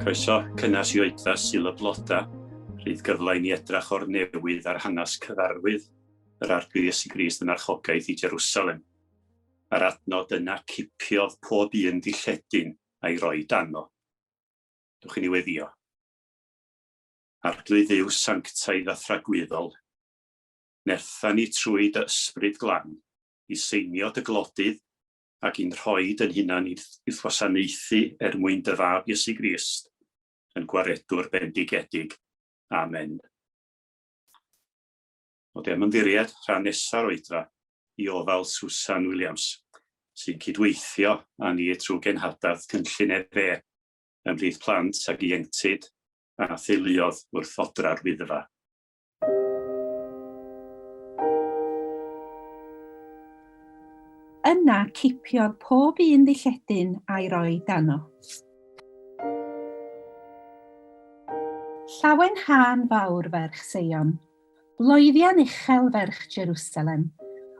Croeso cynnas i Oedfa Sul y Blodau, rhydd gyfle i ni edrach o'r newydd ar hanes cyfarwydd yr Arglwydd Iesu Grist yn archogaeth i Jerusalem. A'r adnod yna cipiodd pob un dilledyn a'i roi dano. Dwch i ni weddio. Arglwydd yw sanctaidd a thragwyddol. Nerthan ni trwy dy ysbryd glan i seinio dy glodydd ac i'n rhoi yn hunan i ddwasanaethu mwyn dy fab Iesu Grist yn gwaredwr bendigedig. Amen. Nod am ymddiried rhan nesa'r Oedfa i ofal Susan Williams, sy'n cydweithio â ni trwy genhadaeth cynllun EFE ymhlith plant ag ieuenctid a theuluodd wrth odra'r Wyddfa. Yna cipiodd pob un ddilledyn a'i roi dano. Llawen hân fawr ferch Seion, bloeddian uchel ferch Jerusalem,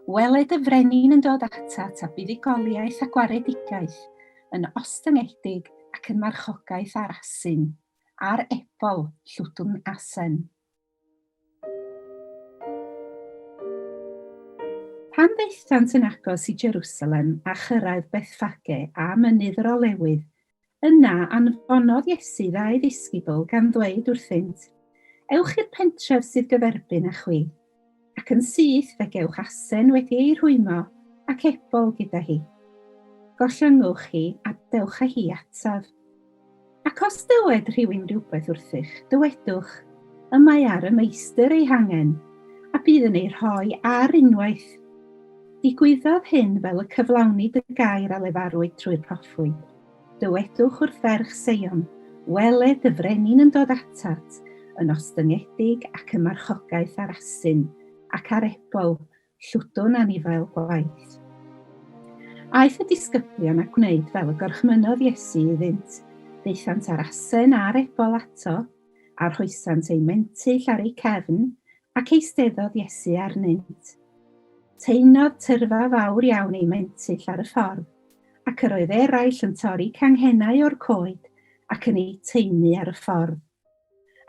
weled y frenin yn dod atat a buddigoliaeth a gwaredigaeth, yn ostyngedig ac yn marchogaeth ar asyn, a'r ebol llwdwn asen. Pan ddeithant yn agos i Jerusalem a chyrraedd Bethfage a mynydd yr Olewydd, yna anfonodd Iesu ddau ddisgybl gan ddweud wrthynt, ewch i'r pentref sydd gyferbyn â chwi, ac yn syth fe gewch asen wedi ei rhwymo ac ebol gyda hi. Gollyngwch hi a dewch â hi ataf. Ac os dywed rhywun rhywbeth wrthych, dywedwch, y mae ar y meistr ei hangen, a bydd yn ei rhoi ar unwaith. Digwyddodd hyn fel y cyflawni dy gair a lefarwyd trwy'r proffwyd. Dywedwch wrth ferch Seion, weled y frenin yn dod atat, yn ostyngedig ac yn marchogaeth ar asyn, ac ar ebol, llwdwn anifail gwaith. Aeth y disgyblion a gwneud fel y gorchmynodd Iesu iddynt, deithant ar asen a'r ebol ato, arhoesant ei mentyll ar ei cefn, ac eisteddodd Iesu arnynt. Teinodd tyrfa fawr iawn ei mentyll ar y ffordd, ac yr oedd eraill yn torri canghennau o'r coed ac yn ei teinu ar y ffordd.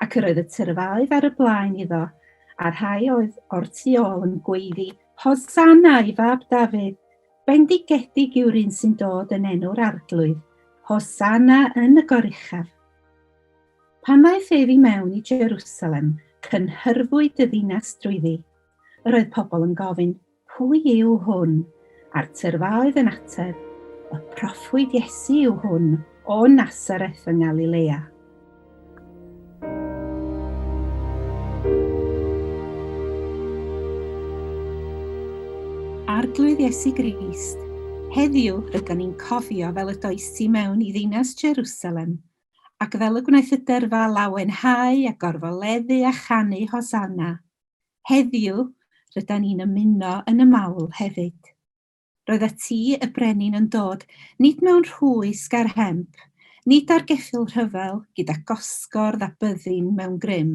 Ac yr oedd y tyrfaoedd ar y blaen iddo, a'r rhai oedd o'r tu ôl yn gweiddi, Hosanna i Fab Dafydd, bendigedig yw'r un sy'n dod yn enw'r Arglwydd, Hosanna yn y goruchaf. Pan ddaeth ef i mewn i Jerusalem, cynhyrfwyd y ddinas drwyddi. Yr oedd pobl yn gofyn, pwy yw hwn? A'r tyrfaoedd yn ateb, y proffwyd Iesu yw hwn o Nazareth yng Galilea. Arglwydd Iesu Grist, heddiw rydyn ni'n cofio fel y does ti mewn i ddinas Jerusalem, ac fel y gwnaeth y dyrfa lawenhau a gorfoleddu a chanu Hosanna. Heddiw rydyn ni'n ymuno yn y mawl hefyd. Roedd y tŷ y brenin yn dod, nid mewn rhwys ger hemp, nid ar geffyl rhyfel gyda gosgordd a byddin mewn grym,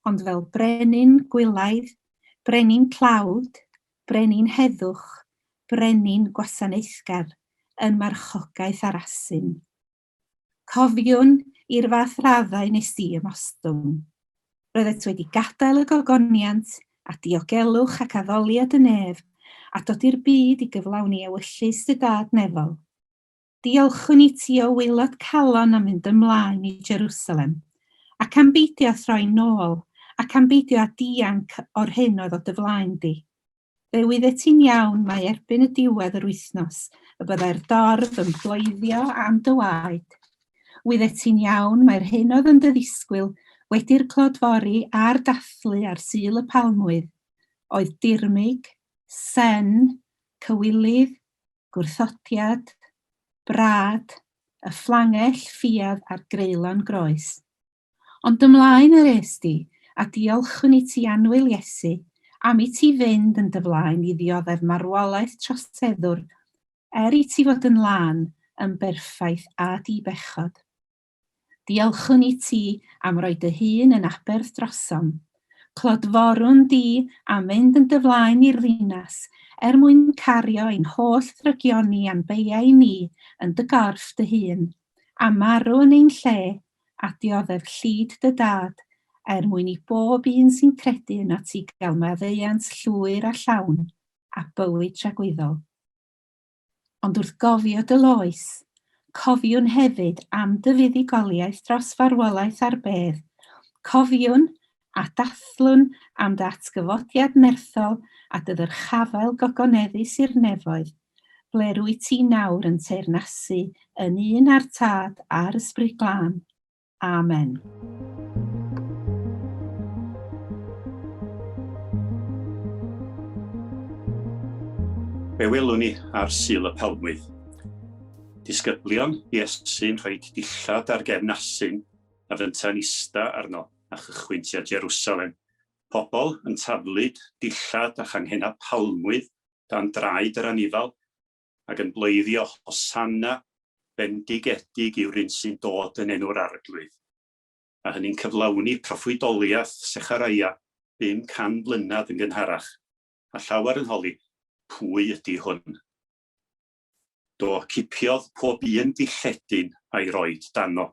ond fel brenin gwylaidd, brenin clawd, brenin heddwch, brenin gwasanaethgar, yn marchogaeth ar asyn. Cofiwn i'r fath raddau nes di ymostwng. Roeddet wedi gadael y gogoniant, a diogelwch ac addoliad y nef, a dod i'r byd i gyflawni ewyllus dy dad nefol. Diolchwn i ti o waelod calon am mynd ymlaen i Jerusalem, ac am beidio a throi nôl, ac am beidio a dianc o'r hyn oedd o dy flaen di. Fe wyddet ti'n iawn mae erbyn y diwedd yr wythnos, y byddai'r dorf yn bloeddio am dy waed. Wyddet ti'n iawn mae'r hyn oedd yn dy ddisgwyl wedi'r clodfori a'r dathlu ar Sul y Palmwydd, oedd dirmig, sen, cywilydd, gwrthodiad, brad, y fflangell ffiad a'r greulon groes. Ond ymlaen yr esti, a diolchwn i ti anwyl Iesu, am i ti fynd yn dy flaen i ddioddef marwolaeth troseddwr, i ti fod yn lân, yn berffaith a dibechod. Diolchwn i ti am roi dy hun yn aberth drosom, clodforwn di am mynd yn dy flaen i'r ddinas, mwyn cario ein holl ddrygioni a'n beiau ni yn dy gorff dy hun, a marw yn ein lle, a dioddef llyd dy dad, mwyn i bob un sy'n credu yno ti gael maddeuant llwyr a llawn, a bywyd tragwyddol. Ond wrth gofio dy loes, cofiwn hefyd am dy fuddugoliaeth dros farwolaeth ar bedd, cofiwn a dathlwn am dy atgyfodiad nerthol a dy ddyrchafael gogoneddus i'r nefoedd, ble rwy ti nawr yn teyrnasu yn un â'r Tad a'r Ysbryd Glân. Amen. Be welwn ni ar Sul y Palmwydd? Disgyblion Iesu'n rhoi dillad ar gefn asyn a fynta'n ista arno a chychwyn tua Jerusalem. Pobl yn taflud dillad a changhena palmwydd dan draed yr anifal ac yn bleiddio Hosanna, Bendigedig yw'r sy'n dod yn enw'r Arglwydd. A hynny'n cyflawni proffwydoliaeth Secharaia 500 blynedd yn gynharach, a llawer yn holi pwy ydy hwn. Do cipiodd pob un dilledyn a'i roed dano.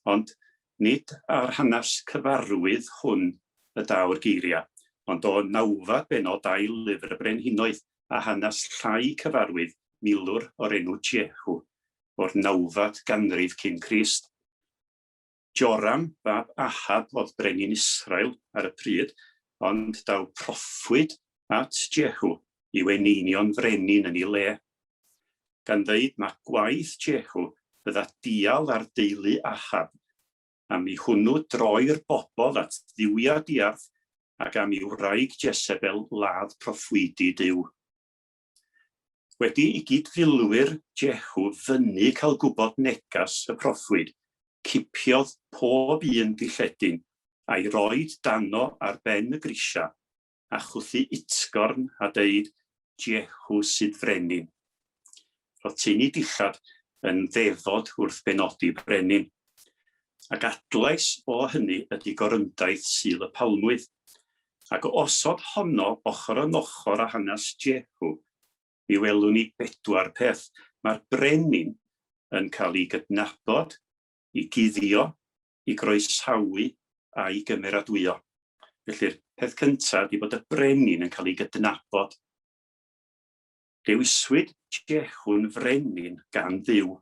Ond nid ar hanes cyfarwydd hwn y daw'r geiria, ond o nawfad benod ail lyfr y Brenhinoedd a hanes llai cyfarwydd milwr o'r enw Jehu o'r nawfad ganrif cyn Crist. Joram fab Ahab oedd brenin Israel ar y pryd, ond daw proffwyd at Jehu i weneinio'n frenin yn ei le. Gan ddeud mae gwaith Jehu bydda dial ar deulu Ahab, am i hwnnw droi'r bobl at ddiwia diarth ac am i wraig Jezebel ladd proffwydi Duw. Wedi i gydfilwyr Jehu fyny cael gwybod negas y proffwyd, cipiodd pob un dilledyn a'i roed dano ar ben y grisia a chwthu utgorn a deud Jehu sydd frenin. Roedd teulu dillad yn ddefod wrth benodi brenin. Ac adlais o hynny ydy goryndaeth Sul y Palmwydd. Ac osod honno ochr yn ochr a hanes Jehu, mi welwn ni 4 peth. Mae'r brenin yn cael ei gydnabod, i guddio, i groesawu a'i gymeradwyo. Felly'r peth cyntaf ydy bod y brenin yn cael ei gydnabod. Dewiswyd Jehu'n frenin gan Dduw.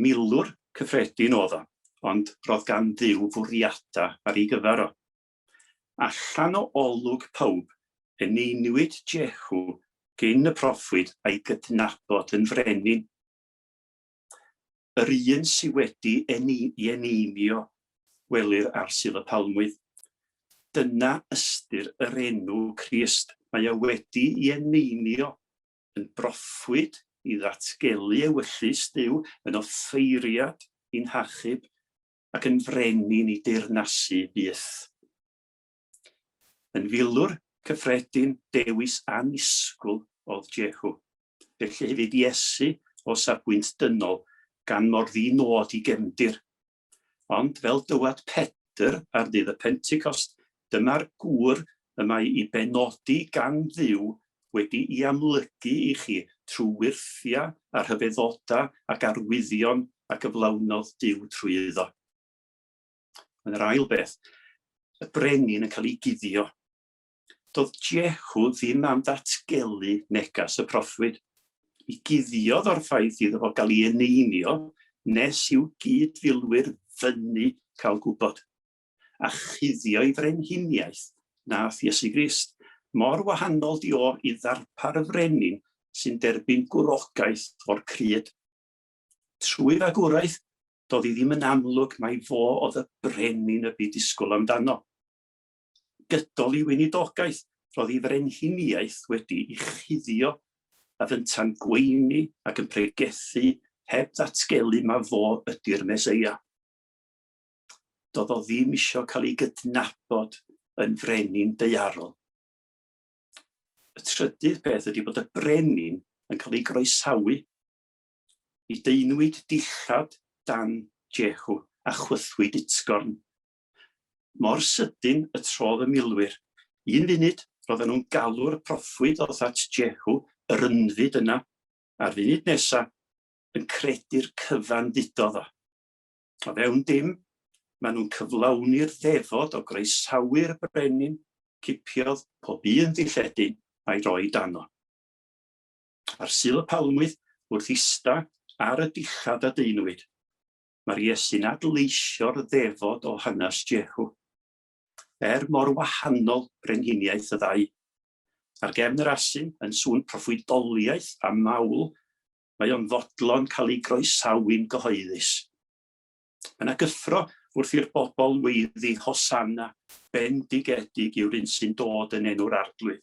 Milwr cyffredin oedd o, ond roedd gan Dduw fwriada ar ei gyfer o. Allan o olwg pawb, eneinwyd Jehu gyn y proffwyd a'i gydnabod yn frenin. Yr un sydd wedi i eneinio welir ar Sul y Palmwydd. Dyna ystyr yr enw Crist. Mae o wedi i eneinio yn broffwyd i ddatgelu ewyllus Duw, yn offeiriad i'n hachub ac yn frenin i deyrnasu byth. Yn filwr cyffredin, dewis annisgwl oedd Jehu. Felly hefyd Iesu o safbwynt dynol gan mor ddinod i gefndir. Ond fel dywad Pedr ar ddydd y Pentecost, dyma'r gŵr y mae i benodi gan Dduw wedi i amlygu i chi trwy wirthia a rhyfeddoda ac arwyddion a gyflawnodd Duw trwy iddo. Yn yr ail beth, y brenin yn cael ei guddio. Doedd Jehu ddim am ddatgelu negas y proffwyd. I guddiodd o'r ffaith iddo fo gael ei eneinio, nes i'w gydfilwyr fyny cael gwybod. A chuddio ei frenhiniaeth nath Iesu Grist. Mor wahanol di o i ddarpar y frenin sy'n derbyn gwrogaeth o'r cryd. Trwy fagwraeth, doedd hi ddim yn amlwg mai fo oedd y brenin y byd disgwyl amdano. Gydol i weinidogaeth, roedd ei frenhiniaeth wedi i chuddio a fynta'n gweini ac yn pregethu heb ddatgelu ma fo ydy'r Meseia. Doedd o ddim isio cael ei gydnabod yn frenin deiarol. Y trydydd beth ydy bod y brenin yn cael ei groesawu. I deinwyd dillad dan Jehu a chwythwyd utgorn. Mor sydyn y trodd y milwyr. 1 funud roedden nhw'n galw'r proffwyd oedd at Jehu, yr ynfyd yna, a'r funud nesaf yn credu'r cyfan ddudodd o. O fewn dim, maen nhw'n cyflawni'r ddefod o groesawu'r brenin, cipiodd pob un ddilledyn a'i roi dano. Ar Sul y Palmwydd, wrth ista ar y dillad a deinwyd, mae'r Iesu'n adleisio'r ddefod o hanes Jehu. Mor wahanol brenhiniaeth y ddau. Ar gefn yr asyn yn sŵn proffwydoliaeth a mawl, mae o'n fodlon cael ei groesawu'n gyhoeddus. Yna gyffro wrth i'r bobl weiddi Hosanna, Bendigedig yw'r sy'n dod yn enw'r Arglwydd.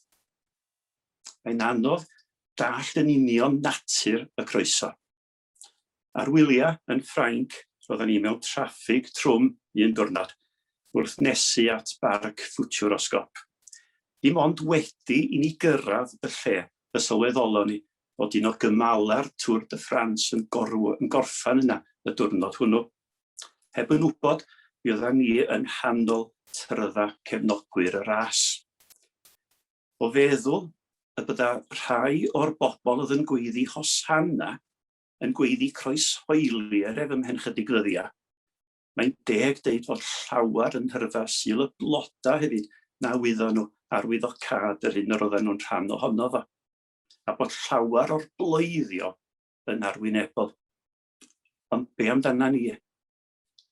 Mae'n anodd dallt yn union natur y croeso. Ar wyliau yn Ffrainc, roedden ni mewn traffig trwm un diwrnod, wrth nesu at Parchg John. Dim ond wedi i ni gyrraedd y lle y sylweddolon ni fod un o gymala'r Tour de France yn gorffan yna y diwrnod hwnnw. Heb yn wybod, mi oeddan ni yn hanol trydda cefnogwyr y ras. O feddwl y bydda rhai o'r bobl oedd yn gweiddi Hosanna yn gweiddi croeshoeliad ef ymhen chydig ddyddiau. Mae'n deg deud fod llawer yn hyrfa Sul y Blodau hefyd na wyddon nhw arwyddocad yr hyn yr oedden nhw'n rhan ohono fo. A bod llawer o'r bloeddio yn arwynebol. Ond be amdana ni?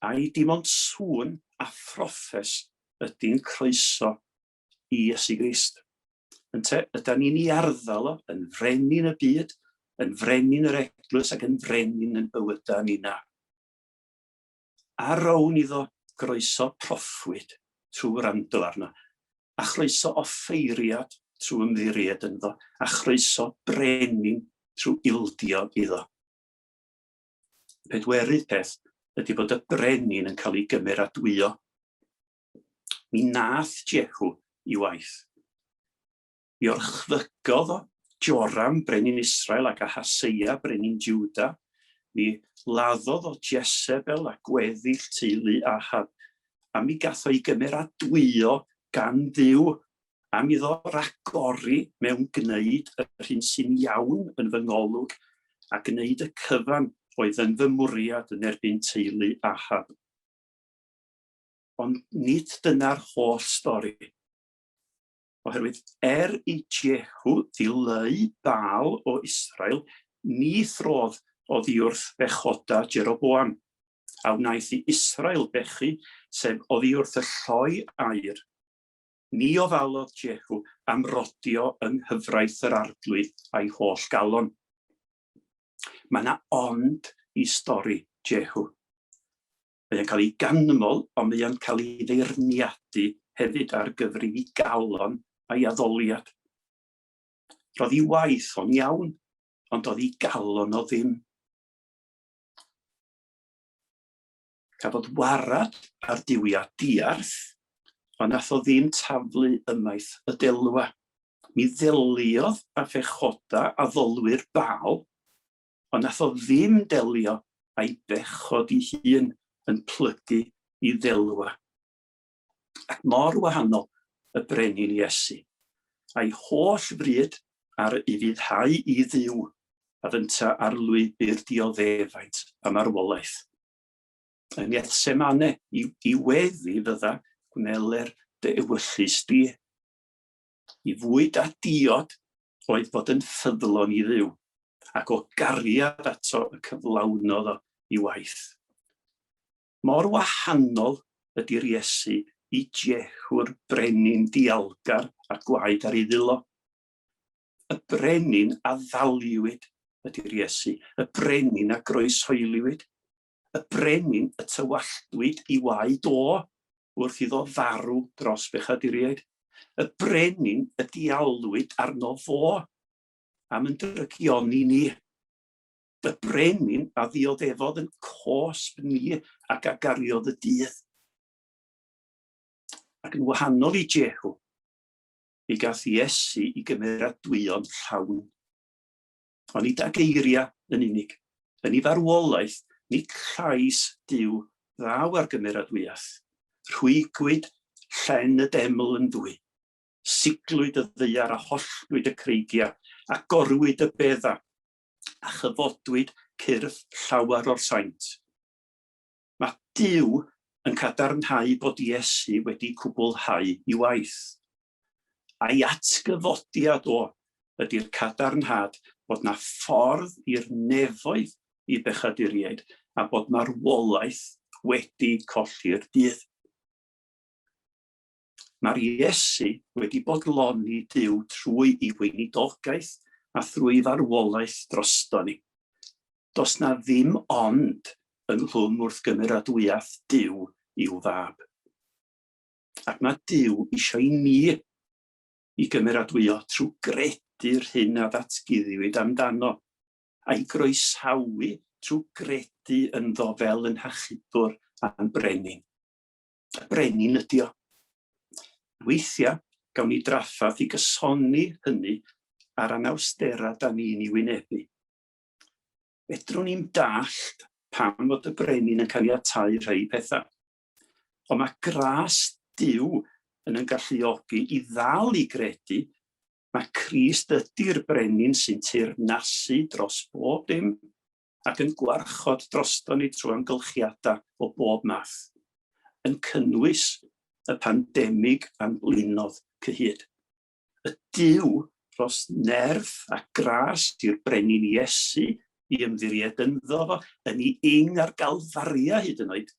Ai dim ond sŵn a phroffes ydy'n croeso i Iesu Grist. Ynte, ydyn ni'n ei arddal o yn frenin y byd, yn frenin yr eglwys ac yn frenin yn bywydau ni na. A rown iddo groeso proffwyd trwy wrando arno, a chroeso offeiriad trwy ymddiried ynddo, a chroeso brenin trwy ildio iddo. Pedwerydd peth ydy bod y brenin yn cael ei gymeradwyo. Mi nath Jehu i waith. Mi orchfygodd o Joram, brenin Israel, ac Ahaseia, brenin Juda. Mi laddodd o Jezebel a gweddill teulu Ahab, a mi gath o'i gymeradwyo gan Dduw, a mi ddo ragori mewn gwneud yr hyn sy'n iawn yn fy ngolwg, a gwneud y cyfan oedd yn fy mwriad yn erbyn teulu Ahab. Ond nid dyna'r holl stori. Oherwydd i Jehu ddileu Baal o Israel, ni throdd oddi wrth bechoda Jeroboam, a wnaeth i Israel bechu, sef oddi wrth y lloi air. Ni ofalodd Jehu am rodio yng nghyfraith yr Arglwydd a'i holl galon. Mae yna ond i stori Jehu. Mae'n cael ei ganmol, ond mae'n cael ei ddeirniadu hefyd ar gyfer ei galon a'i addoliad. Roedd ei waith o'n iawn, ond oedd ei galon o ddim. Cafodd warad ar diwiau diarth, ond nath o ddim taflu ymaith y delwa. Mi ddeliodd a phechoda a ddolwyr Baal, ond nath o ddim delio a'i bechod ei hun yn plygu i ddelwa. Ac mor wahanol y brenin Iesu, a'i holl fryd ar i fyddhau i Dduw, a fynta ar lwybr dioddefaint a marwolaeth. Yn Gethsemane i weddi fydda gwneler dy ewyllus di. I fwyd a diod oedd fod yn ffyddlon i Dduw, ac o gariad ato y cyflawnodd o i waith. Mor wahanol ydy'r Iesu i Jehu'r brenin dialgar a gwaed ar ei ddilo. Y brenin a ddaliwyd ydy'r Iesu, y brenin a groeshoeliwyd, y brenin y tywallwyd i waed o wrth iddo farw dros bechaduriaid, y brenin y dialwyd arno fo am yn drygioni ni, y brenin a ddioddefodd yn cosb ni ac agariodd y dydd. Ac yn wahanol i Jehu, mi gath Iesu i gymeradwyo'n llawn. Ond nid ag eiria yn unig, yn ei farwolaeth, nid llais Duw ddaw ar gymeradwyaeth. Rhwygwyd llen y deml yn ddwy, siglwyd y ddaear a hollwyd y creigiau, a gorwyd y bedda, a chyfodwyd cyrff llawer o'r saint. Mae Duw yn cadarnhau bod Iesu wedi cwblhau ei waith. A'i atgyfodiad ydy'r cadarnhad bod na ffordd i'r nefoedd i bechaduriaid a bod marwolaeth wedi colli'r dydd. Mae'r Iesu wedi bodloni Duw trwy ei weinidogaeth a trwy farwolaeth drosto ni. Does na ddim ond ynghlwm wrth gymeradwyaeth Duw i'w fab. Ac mae Duw eisiau i ni i gymeradwyo trwy gredu'r hyn a ddatguddiwyd amdano, a'i groesawu trwy gredu ynddo fel yn hachubwr a'n brenin. Y brenin ydi o. Weithiau, gawn ni draffath i gysoni hynny ar anawstera da ni'n ei wynebu. Fedrwn ni'n dallt pam fod y brenin yn caniatáu rhai pethau. Ond mae gras Duw yn galluogi i ddal i gredu, mae Crist ydy'r brenin sy'n teyrnasu dros bob dim ac yn gwarchod drosto ni trwy amgylchiadau o bob math, yn cynnwys y pandemig a'n blinodd cyhyd. Y Duw dros nerf a gras i'r brenin Iesu i ymddiried ynddo fo, yn ei a'r galfaria hyd yn oed,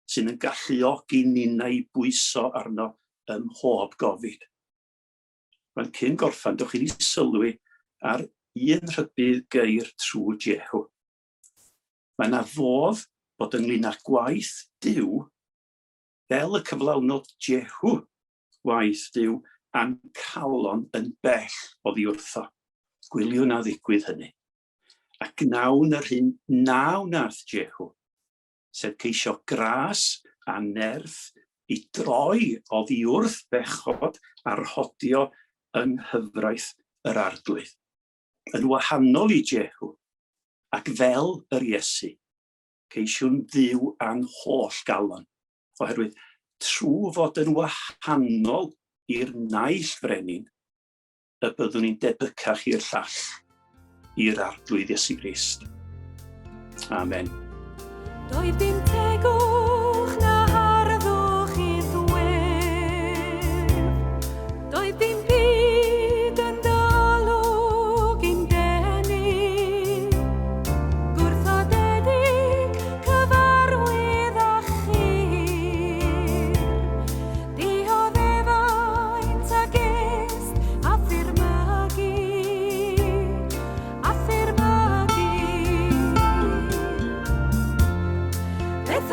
sy'n yn galluogi ni'n ei bwyso arno ym mhob gofid. Mae'n cyn gorffan, dewch chi wedi sylwi ar un rhybudd geir trwy Jehu. Mae yna fodd bod ynglyn â gwaith Duw, fel y cyflawnod Jehu, gwaith Duw a'n calon yn bell oddi wrtho. Gwylio na ddigwydd hynny. A gnawn yr hyn na wnaeth Jehu, sef ceisio gras a nerf i droi oddi wrth bechod a'r hodio yng nghyfraith yr Arglwydd. Yn wahanol i Jehu, ac fel yr Iesu, ceisiwn Dduw a'n holl galon, oherwydd trwy fod yn wahanol i'r naill frenin, y byddwn ni'n debycach i'r llall, i'r Arglwydd Iesu Grist. Amen. Doedd dim tegwch na harddwch i'r ddwef, doedd dim byd yn dalwg i'n denu, gwrthodedig cyfarwydd a chir, dihoddefaint a gest a thirmagu. Beth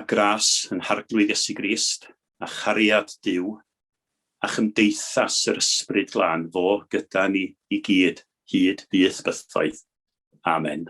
gras yn harglwydd Iesu Grist, a chariad Duw, a chymdeithas yr ysbryd glân fo gyda ni i gyd, hyd byth bythoedd. Amen.